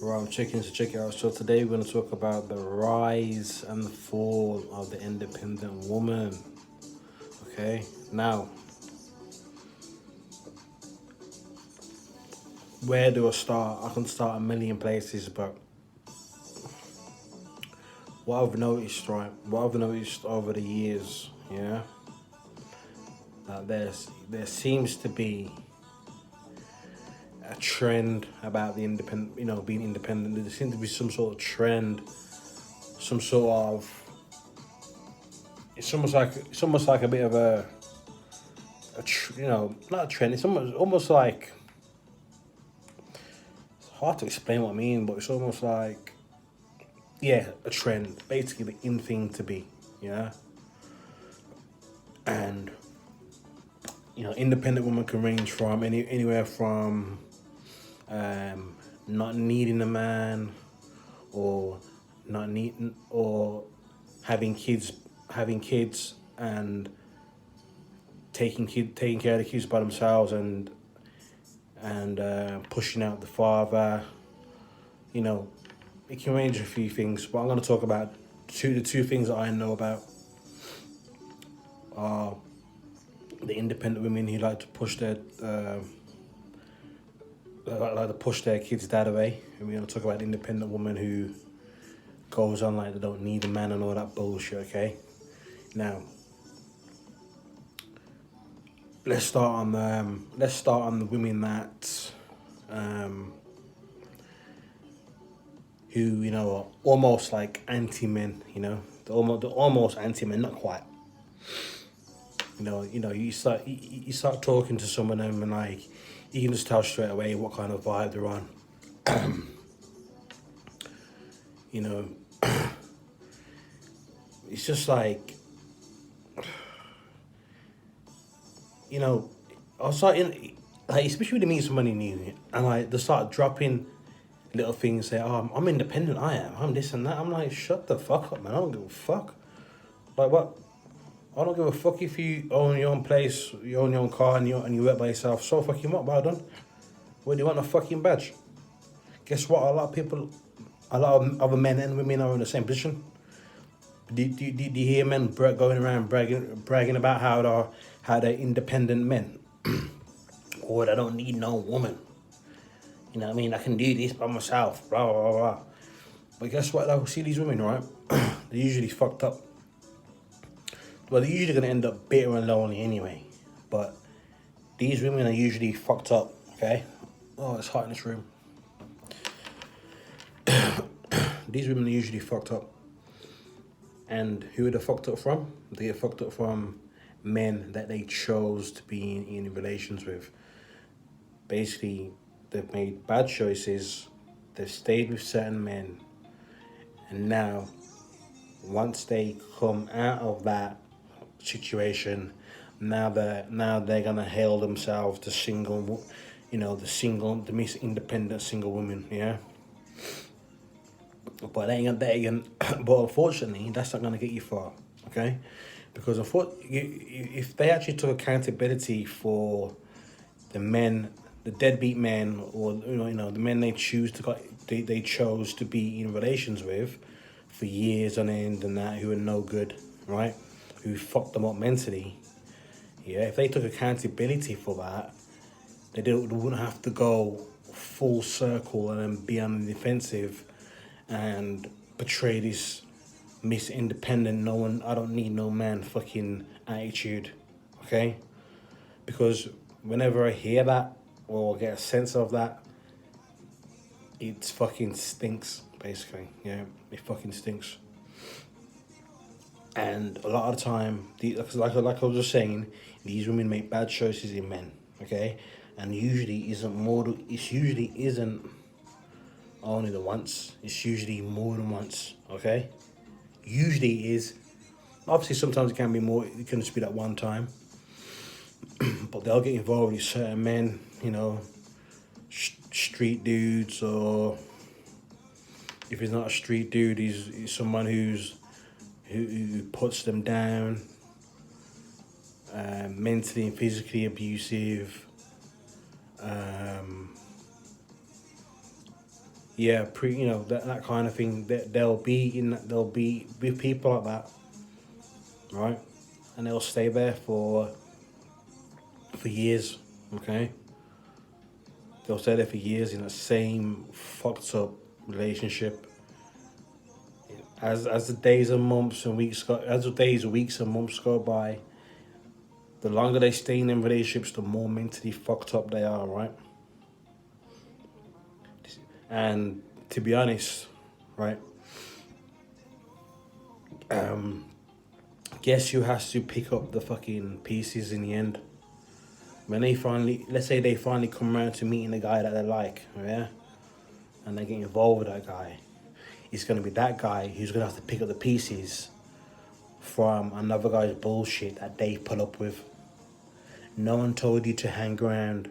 Right, chicken, so check it out. So today we're going to talk about the rise and the fall of the independent woman. Okay, now where do I start? I can start a million places, but what I've noticed, right? What I've noticed over the years, yeah, that there seems to be a trend about the independent, being independent. There seems to be some sort of trend, some sort of. It's almost like a bit of not a trend. It's almost like it's hard to explain what I mean, but it's almost like a trend, basically the in thing to be, yeah. And independent women can range from anywhere from not needing a man, or not needing, or having kids and taking care of the kids by themselves, and pushing out the father. You know, it can range a few things, but I'm going to talk about the two things that I know about are the independent women who like to push their like to push their kids' dad away, and we're going to talk about the independent woman who goes on like they don't need a man and all that bullshit. Okay, now let's start on the women that um, who are almost like anti men. They're almost anti men, not quite. You start talking to some of them, and like you can just tell straight away what kind of vibe they're on. You know, it's just like you know, I'll start in like especially when they meet somebody new, and like they start dropping little things. Say, "Oh, I'm independent. I am. I'm this and that." I'm like, shut the fuck up, man. I don't give a fuck. Like what? I don't give a fuck if you own your own place, you own your own car, and you work by yourself. So fucking what? Well done. What do you want a fucking badge? Guess what? A lot of other men and women are in the same position. Do you hear men going around bragging about how they're independent men, or they don't need no woman? You know what I mean? I can do this by myself. Blah blah blah. Blah. But guess what? Though, see these women, right? They're usually fucked up. Well, they're usually gonna end up bitter and lonely anyway. But these women are usually fucked up. Okay. Oh, it's hot in this room. These women are usually fucked up. And who are they fucked up from? They get fucked up from men that they chose to be in relations with. Basically, they've made bad choices, they've stayed with certain men, and now, once they come out of that situation, now they're gonna hail themselves the single, the Miss Independent single woman, yeah. But but unfortunately, that's not gonna get you far, okay? Because if they actually took accountability for the men, the deadbeat men, or the men they chose to be in relations with for years on end, and that who are no good, right? Who fucked them up mentally. Yeah, if they took accountability for that, they wouldn't have to go full circle and then be on the defensive and portray this Miss Independent, no one, I don't need no man fucking attitude, okay? Because whenever I hear that or get a sense of that, it fucking stinks, basically. Yeah, it fucking stinks. And a lot of the time, like I was just saying, these women make bad choices in men, okay? And it usually isn't only the once, it's usually more than once, okay? Usually it is. Obviously, sometimes it can be more, it can just be that one time. But they'll get involved with certain men, street dudes, or if he's not a street dude, he's someone who puts them down, mentally and physically abusive. Um, yeah, you know, that kind of thing. That they'll be with people like that, right? And they'll stay there for years. Okay, they'll stay there for years in the same fucked up relationship. As the days and months and weeks go, as the days, weeks and months go by, the longer they stay in them relationships, the more mentally fucked up they are, right? And to be honest, right, guess who has to pick up the fucking pieces in the end? When they finally, let's say they finally come around to meeting the guy that they like, yeah, and they get involved with that guy, it's gonna be that guy who's gonna have to pick up the pieces from another guy's bullshit that they put up with. No one told you to hang around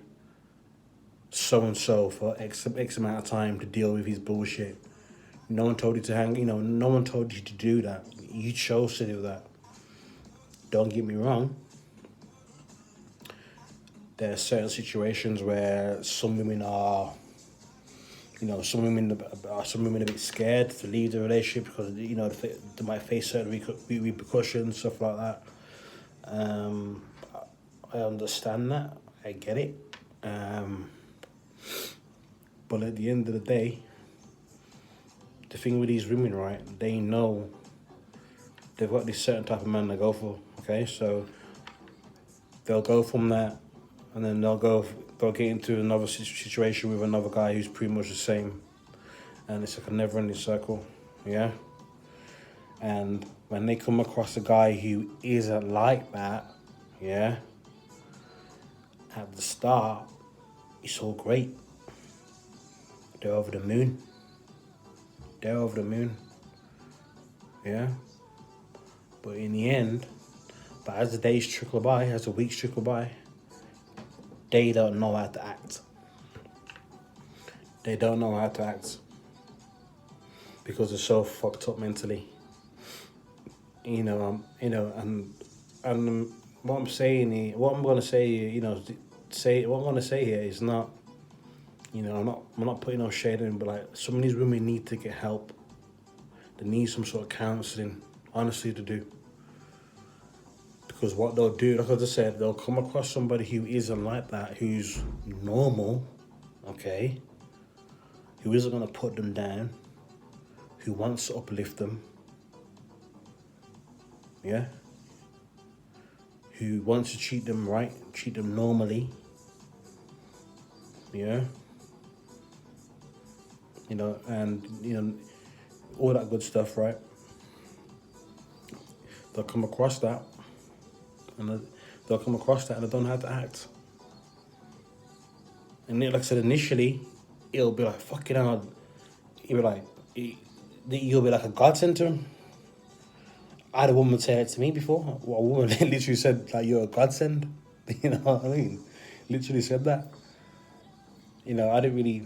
so and so for X amount of time to deal with his bullshit. No one told you to hang, you know, no one told you to do that. You chose to do that. Don't get me wrong. There are certain situations where some women are, you know, some women a bit scared to leave the relationship because, you know, they might face certain repercussions, stuff like that. I understand that. I get it. But at the end of the day, the thing with these women, right, they know they've got this certain type of man to go for, okay? So they'll go from that, and then they'll get into another situation with another guy who's pretty much the same. And it's like a never-ending circle, yeah? And when they come across a guy who isn't like that, yeah, at the start, it's all great. They're over the moon. They're over the moon. Yeah. But in the end, but as the days trickle by, as the weeks trickle by, they don't know how to act. They don't know how to act. Because they're so fucked up mentally. And what I'm saying here, what I'm gonna say here, what I'm gonna say here is not, I'm not putting no shade in, but like some of these women need to get help. They need some sort of counselling, honestly, to do. Because what they'll do, like I just said, they'll come across somebody who isn't like that, who's normal, okay, who isn't gonna put them down, who wants to uplift them, yeah, who wants to treat them right, treat them normally, yeah, and all that good stuff, right? They'll come across that, and they don't know how to act. And like I said, initially, it'll be like, fucking hell, you'll be like a godsend to him. I had a woman say that to me before. A woman literally said, like, you're a godsend. You know what I mean? Literally said that. I didn't really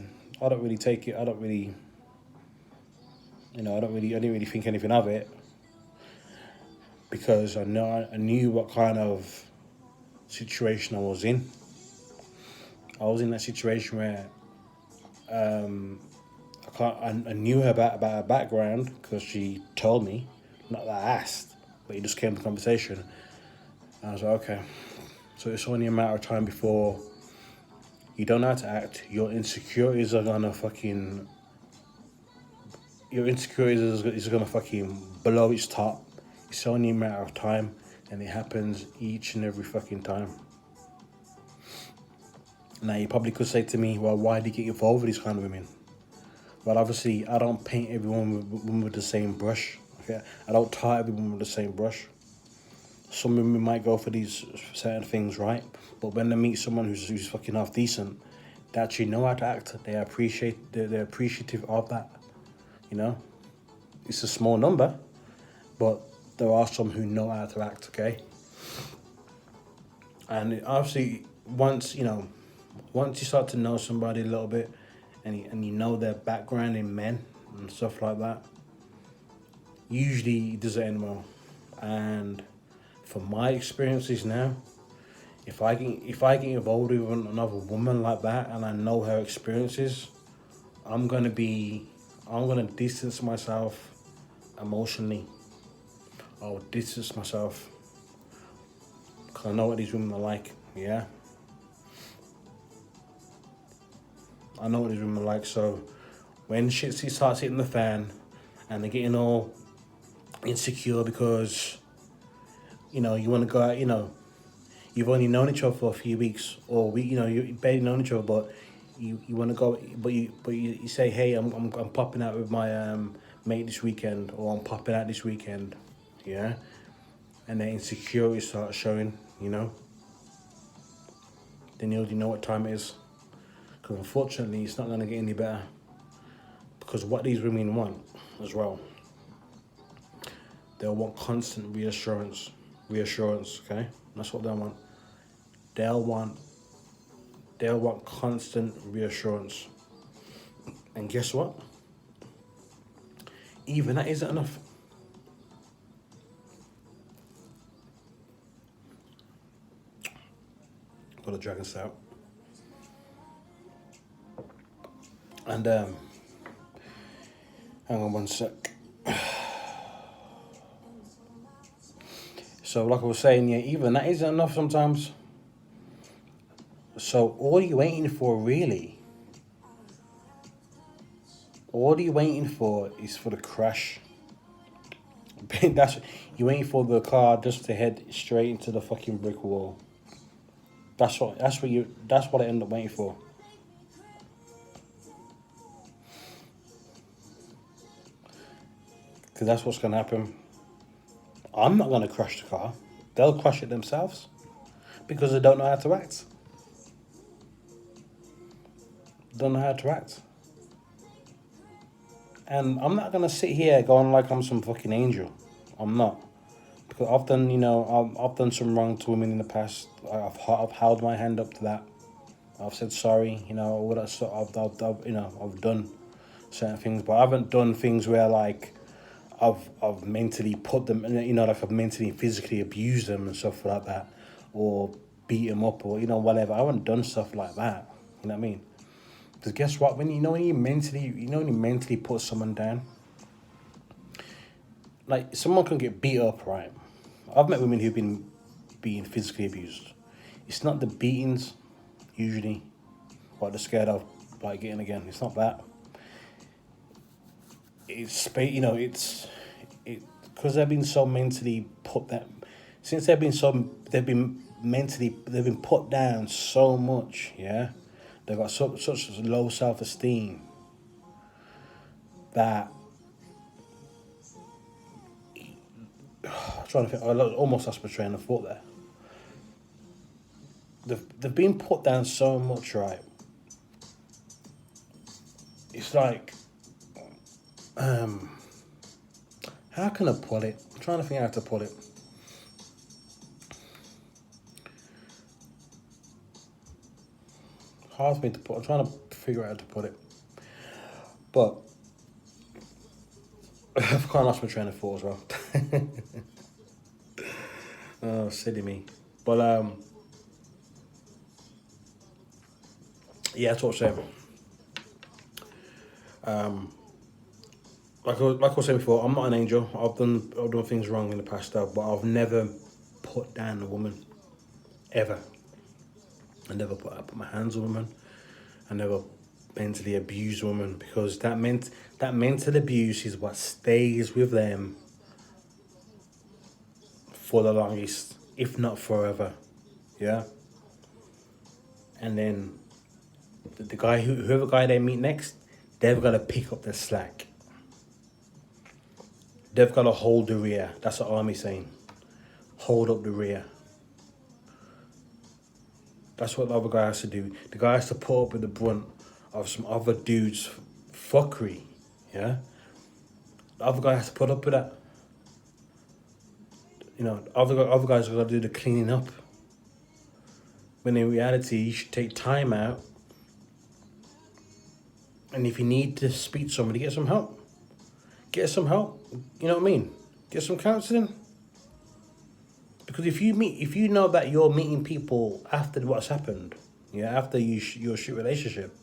take it. I didn't really think anything of it. Because I knew what kind of situation I was in. I was in that situation where I knew her about her background because she told me, not that I asked, but it just came to conversation. And I was like, okay, so it's only a matter of time before you don't know how to act. Your insecurities are gonna fucking blow its top. It's only a matter of time, and it happens each and every fucking time. Now, you probably could say to me, well, why do you get involved with these kind of women? Well, obviously, I don't paint everyone with the same brush. Okay? I don't tie everyone with the same brush. Some women might go for these certain things, right? But when they meet someone who's fucking half decent, they actually know how to act. They're appreciative of that. It's a small number, but there are some who know how to act, okay? And obviously, once you start to know somebody a little bit, and you know their background in men and stuff like that, usually it doesn't end well. And from my experiences now, if I get involved with another woman like that and I know her experiences, I'm gonna be, I'm gonna distance myself emotionally. I'll distance myself because I know what these women are like. Yeah, I know what these women are like. So when shit starts hitting the fan, and they're getting all insecure because you want to go out, you've only known each other for a few weeks or we, you barely known each other, but you want to go, but you say, hey, I'm popping out with my mate this weekend, or I'm popping out this weekend, yeah, and then insecurity starts showing, then you already know what time it is, because unfortunately it's not gonna get any better, because what these women want as well, they'll want constant reassurance, okay, that's what they want. They'll want they'll want constant reassurance. And guess what? Even that isn't enough. Got a dragon stout. And hang on one sec. So like I was saying, yeah, even that isn't enough sometimes. So all you're waiting for really, all you're waiting for is for the crash. That's you're waiting for the car just to head straight into the fucking brick wall. That's what I end up waiting for. Because that's what's gonna happen. I'm not gonna crash the car. They'll crash it themselves because they don't know how to act. Don't know how to act. And I'm not gonna sit here going like I'm some fucking angel. I'm not, because I've done some wrong to women in the past. I've held my hand up to that. I've said sorry. All that stuff. I've done certain things, but I haven't done things where like I've mentally put them, like I've mentally and physically abused them and stuff like that, or beat them up, or whatever. I haven't done stuff like that. You know what I mean? Because guess what? When you mentally put someone down, like someone can get beat up, right? I've met women who've been being physically abused. It's not the beatings, usually, what they're scared of, like getting again. It's not that. It's because they've been so mentally put that. Since they've been put down so much. Yeah, they've got such low self-esteem that I'm trying to think. I almost lost my train of thought there. They've been put down so much, right? It's like, how can I put it? I'm trying to think how to put it. Hard for me to put. I'm trying to figure out how to put it, but I've kind of lost my train of thought as well. Oh, silly me. But yeah, that's what I'm saying. Like I was saying before, I'm not an angel. I've done things wrong in the past, but I've never put down a woman, ever. I never put my hands on a woman. I never mentally abused a woman, because that mental abuse is what stays with them for the longest, if not forever. Yeah. And then the guy whoever guy they meet next, they've got to pick up the slack. They've got to hold the rear. That's what Army saying. Hold up the rear. That's what the other guy has to do. The guy has to put up with the brunt of some other dude's fuckery. Yeah? The other guy has to put up with that. Other guys have got to do the cleaning up. When in reality, you should take time out. And if you need to speak to somebody, get some help. Get some help. You know what I mean? Get some counselling. Because if you know that you're meeting people after what's happened, yeah, after your shit relationship,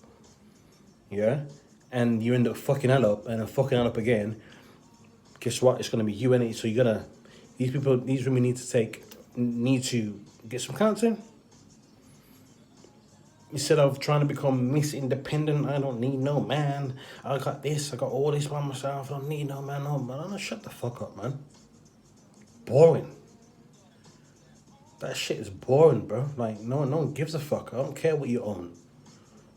yeah, and you end up fucking hell up and then fucking hell up again, guess what? It's gonna be you in it. So you're gonna, these women need to get some counseling instead of trying to become Miss Independent. I don't need no man. I got this. I got all this by myself. I don't need no man. No man. Shut the fuck up, man. Boring. That shit is boring, bro. Like no one gives a fuck. I don't care what you own.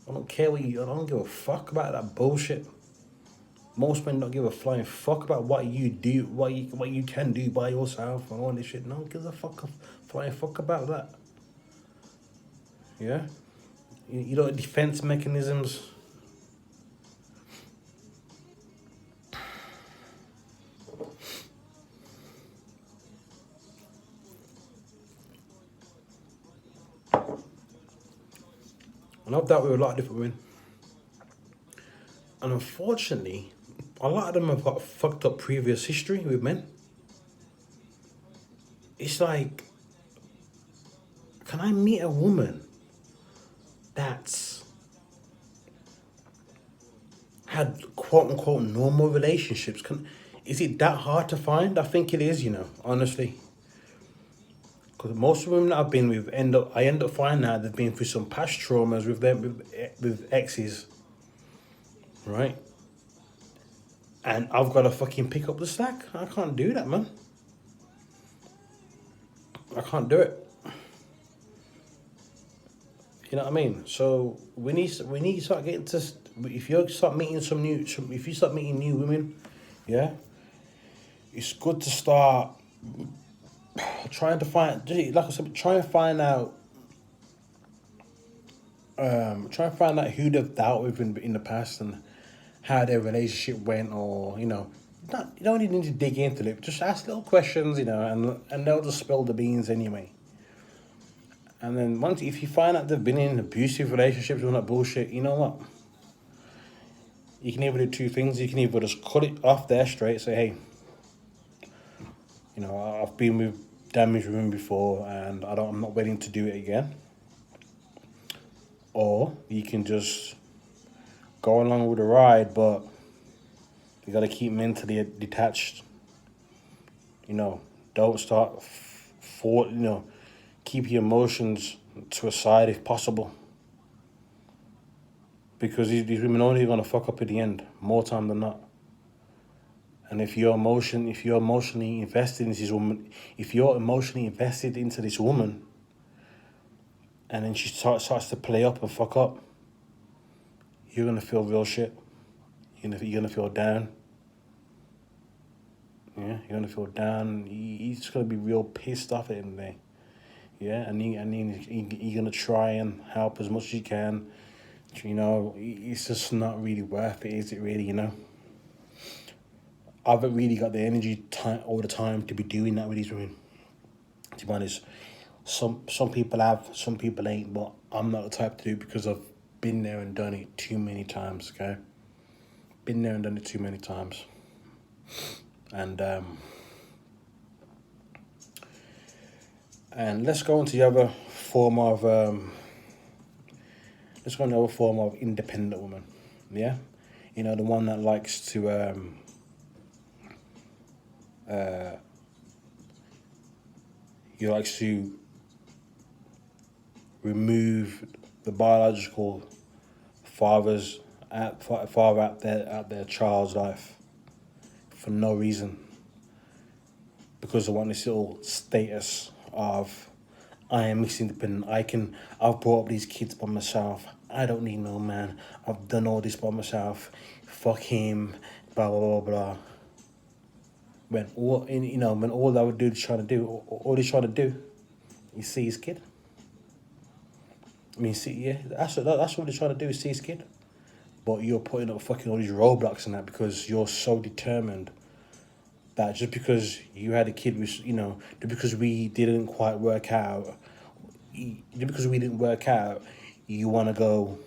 I don't care what you. I don't give a fuck about that bullshit. Most men don't give a flying fuck about what you do, what you can do by yourself and all this shit. No one gives a flying fuck about that. Yeah, you know defense mechanisms. And I've dealt with a lot of different women, and unfortunately, a lot of them have got fucked up previous history with men. It's like, can I meet a woman that's had quote unquote normal relationships? Is it that hard to find? I think it is, honestly. Because most women that I've been with I end up finding out they've been through some past traumas with them with exes, right? And I've got to fucking pick up the slack. I can't do that, man. I can't do it. You know what I mean? So we need to start getting to. If you start meeting if you start meeting new women, yeah, it's good to start trying to find. Like I said, try and find out. Try and find out who they've dealt with in the past and how their relationship went, or you don't even need to dig into it. Just ask little questions, and they'll just spill the beans anyway. And then if you find out they've been in abusive relationships and all that bullshit, you know what? You can either do two things. You can either just cut it off there straight, say, hey, I've been with damaged women before, and I'm not willing to do it again. Or you can just go along with the ride, but you got to keep mentally detached. Don't start keep your emotions to a side if possible. Because these women are only going to fuck up at the end, more time than not. And if you're emotionally invested in this woman, and then she starts to play up and fuck up, you're going to feel real shit. You're going to feel down. Yeah, you're going to feel down. You're just going to be real pissed off at him there. Yeah, and you're going to try and help as much as you can. It's just not really worth it, is it really, I haven't really got the energy all the time to be doing that with these women. To be honest, some people have, some people ain't, but I'm not the type to do it because I've been there and done it too many times, okay? Been there and done it too many times. And let's go into the other form of independent woman. Yeah, the one that likes to remove the biological father out their child's life for no reason, because they want this little status of, I am Miss Independent. I've brought up these kids by myself. I don't need no man. I've done all this by myself. Fuck him. Blah blah blah blah. When all that would do is all he's trying to do is see his kid. That's what he's trying to do, is see his kid. But you're putting up fucking all these roadblocks and that because you're so determined that just because you had a kid with, just because we didn't quite work out, you want to go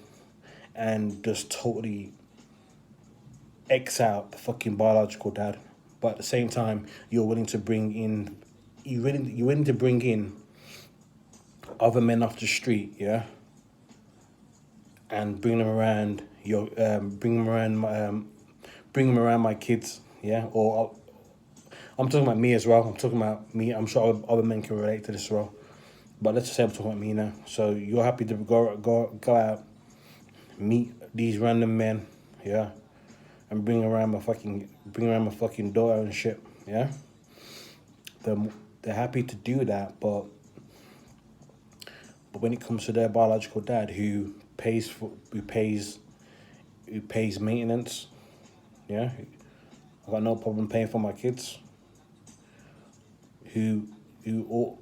and just totally X out the fucking biological dad. But at the same time, you're willing to bring in other men off the street, yeah? And bring them around You're bring them around my kids, yeah. Or I'm talking about me as well. I'm talking about me. I'm sure other men can relate to this as well. But let's just say I'm talking about me now. So you're happy to go out, meet these random men, yeah, and bring around my fucking daughter and shit, yeah. They're happy to do that, but when it comes to their biological dad, who pays maintenance, yeah, I got no problem paying for my kids. Who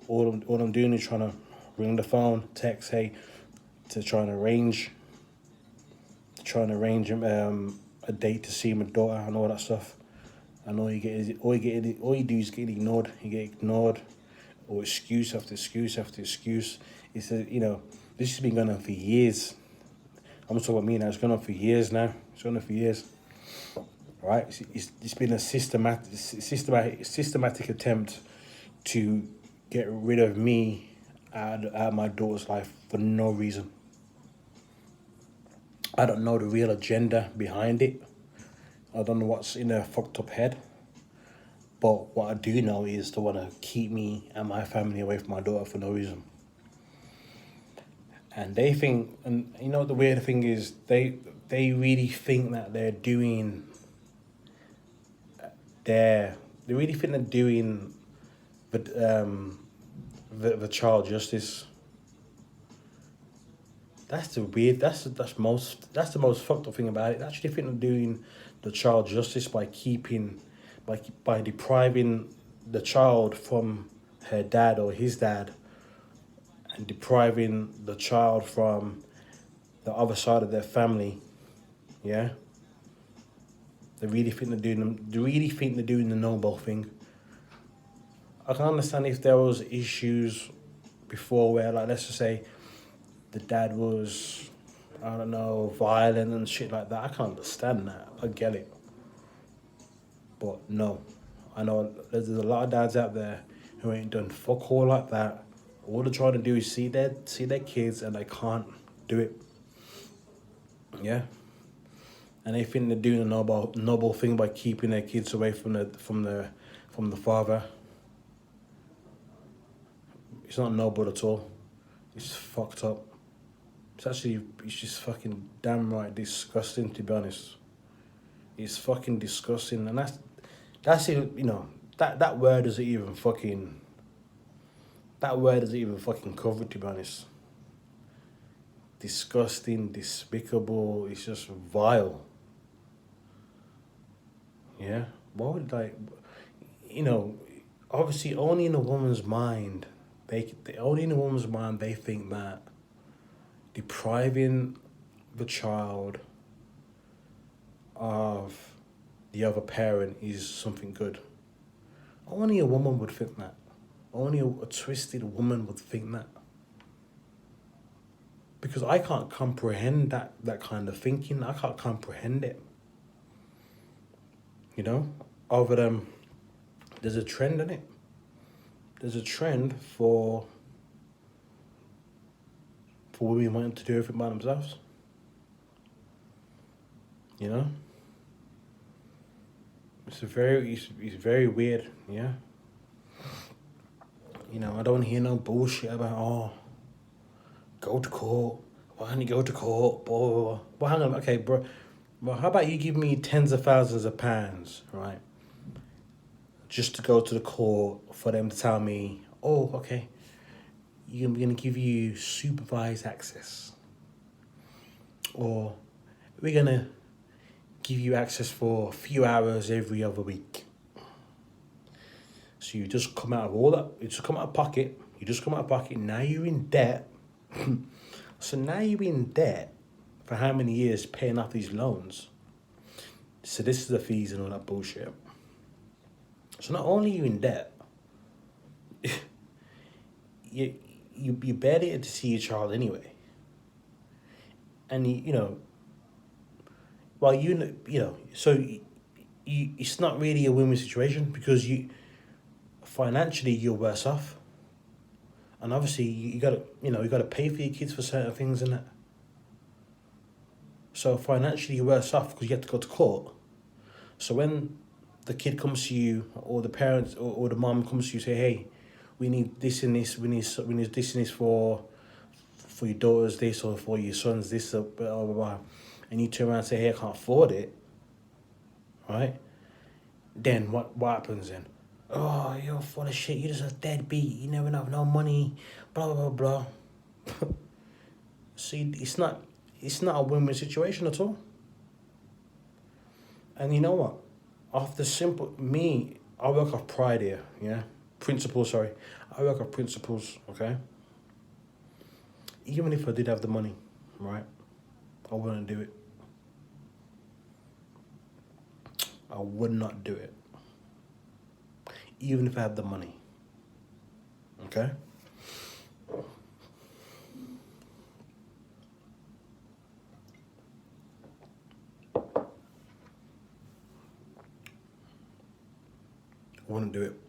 all I'm doing is trying to ring the phone, text, hey, to trying to arrange a date to see my daughter and all that stuff. And all you do is get ignored. You get ignored, or excuse after excuse after excuse. It's this has been going on for years. I'm talking about me now. It's going on for years now. It's going on for years. Right? It's been a systematic attempt to get rid of me out of my daughter's life for no reason. I don't know the real agenda behind it. I don't know what's in their fucked up head. But what I do know is they want to keep me and my family away from my daughter for no reason. And they think, and you know the weird thing is, they really think that they really think they're doing the child justice. That's the weird. That's the most fucked up thing about it. They actually think they're doing the child justice by by depriving the child from her dad or his dad, and depriving the child from the other side of their family. Yeah. They really think they're doing them. They really think they're doing the noble thing. I can understand if there was issues before where, like, let's just say the dad was, I don't know, violent and shit like that. I can understand that. I get it. But no, I know there's a lot of dads out there who ain't done fuck all like that. All they're trying to do is see their kids, and they can't do it. Yeah. And they think they're doing a noble thing by keeping their kids away from the father. It's not noble at all. It's fucked up. It's just fucking damn right disgusting, to be honest. It's fucking disgusting, and that's it. That word isn't even fucking. That word isn't even fucking covered, to be honest. Disgusting, despicable. It's just vile. Yeah. Why would, like, obviously only in a woman's mind, they think that depriving the child of the other parent is something good. Only a woman would think that. Only a twisted woman would think that. Because I can't comprehend that kind of thinking. I can't comprehend it. Over them, there's a trend in it. There's a trend for women wanting to do everything by themselves. It's very weird, yeah. I don't hear no bullshit about, go to court. Why don't you go to court? Blah, blah, blah. Well, hang on, okay, bro. Well, how about you give me tens of thousands of pounds, right? Just to go to the court for them to tell me, oh, okay, we're going to give you supervised access. Or we're going to give you access for a few hours every other week. So you just come out of all that, you just come out of pocket, now you're in debt. So now you're in debt for how many years paying off these loans? So this is the fees and all that bullshit. So not only are you in debt, you barely get to see your child anyway. And so it's not really a win-win situation, because financially you're worse off. And obviously you gotta pay for your kids for certain things and that. So financially, you're worse off because you have to go to court. So when the kid comes to you, or the parents, or the mom comes to you, say, "Hey, we need this and this. We need this and this for your daughters this, or for your sons this, blah blah blah," and you turn around and say, "Hey, I can't afford it," right? Then what happens then? Oh, you're full of shit. You're just a deadbeat. You never have no money. Blah blah blah blah. See, it's not a win-win situation at all. And you know what? Off the simple me, I work off pride here. Yeah, principles. Sorry, I work off principles. Okay. Even if I did have the money, right, I wouldn't do it. I would not do it. Even if I had the money. Okay. I wouldn't do it.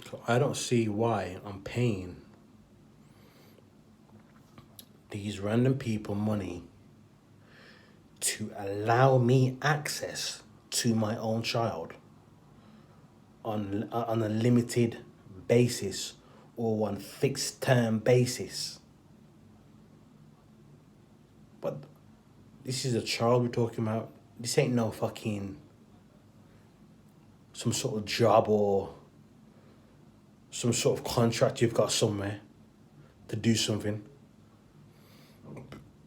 So I don't see why I'm paying these random people money to allow me access to my own child on a limited basis or on fixed term basis. But this is a child we're talking about. This ain't no fucking some sort of job or some sort of contract you've got somewhere to do something.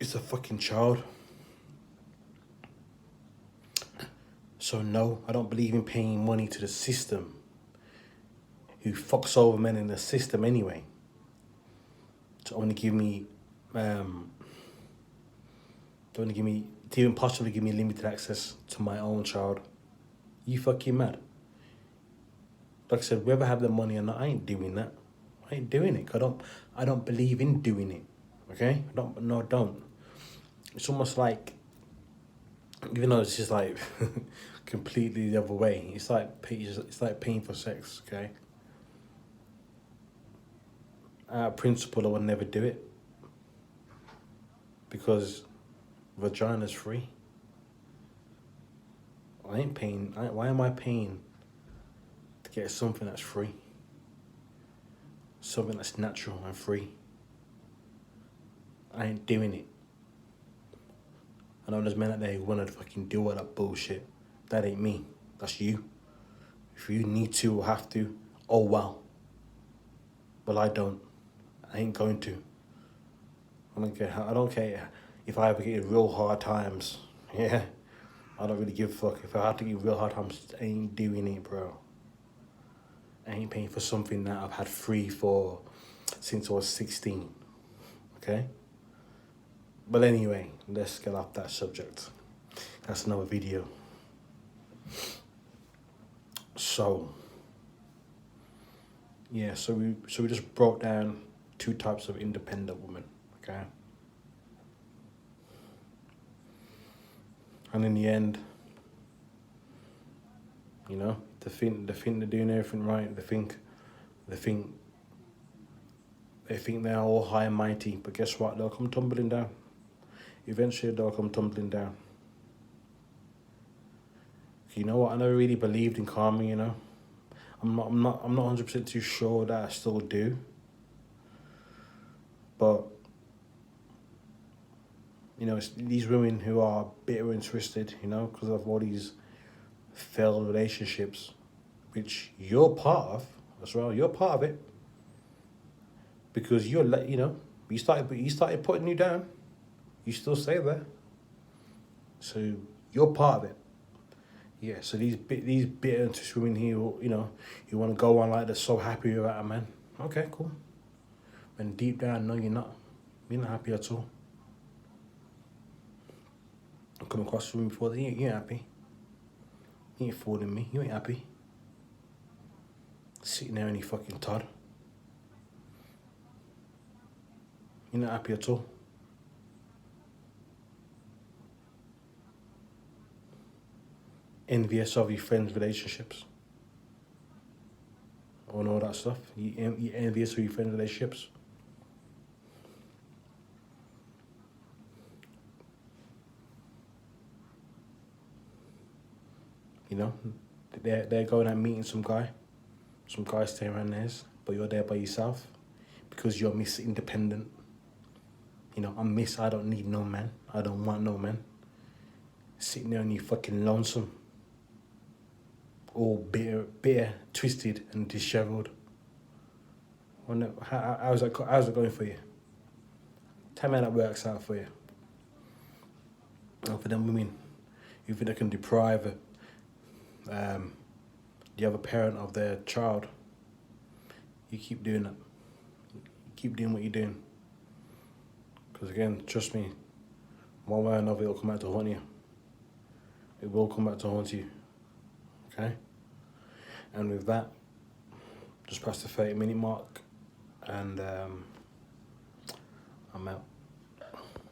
It's a fucking child. So no, I don't believe in paying money to the system who fucks over men in the system anyway to only give me to even possibly give me limited access to my own child. You fucking mad? Like I said, whether I have the money or not, I ain't doing that. I ain't doing it. I don't believe in doing it. Okay? I don't. It's almost like, even though it's just like completely the other way. It's like paying for sex. Okay. Out of principle, I would never do it because vagina's free. I ain't paying. Why am I paying to get something that's free? Something that's natural and free. I ain't doing it. I know there's men out there who want to fucking do all that bullshit. That ain't me. That's you. If you need to or have to, oh well. But I don't. I ain't going to. I don't care if I ever get in real hard times. Yeah. I don't really give a fuck. If I have to get real hard times, I ain't doing it, bro. I ain't paying for something that I've had free for since I was 16. Okay? But anyway, let's get off that subject. That's another video. So, yeah, so we just broke down two types of independent women, okay? And in the end, you know, they think they're doing everything right. They think they're all high and mighty, but guess what? They'll come tumbling down. Eventually, they'll come tumbling down. You know what? I never really believed in karma. You know, I'm not 100% too sure that I still do. But you know, it's these women who are bitter and twisted. You know, because of all these failed relationships, which you're part of as well. You're part of it because you started putting you down. You still stay there. So you're part of it. Yeah, so these bitter and twisted women here, you want to go on like they're so happy about a man. Okay, cool. And deep down, no, you're not. You're not happy at all. I've come across the room before. You ain't happy. You ain't fooling me. You ain't happy. Sitting there any fucking Todd. You're not happy at all. Envious of your friends' relationships. And all that stuff. You envious of your friends' relationships. You know, they're going out meeting some guy. Some guy staying around theirs, but you're there by yourself because you're Miss Independent. You know, I'm Miss, I don't need no man. I don't want no man. Sitting there on you fucking lonesome. All bitter, twisted and dishevelled. Wonder, how's it going for you? Tell me how that works out for you. And for them women, you think they can deprive the other parent of their child? You keep doing that. You keep doing what you're doing. Because again, trust me, one way or another it'll come back to haunt you. It will come back to haunt you. Okay? And with that, just past the 30-minute mark, and I'm out.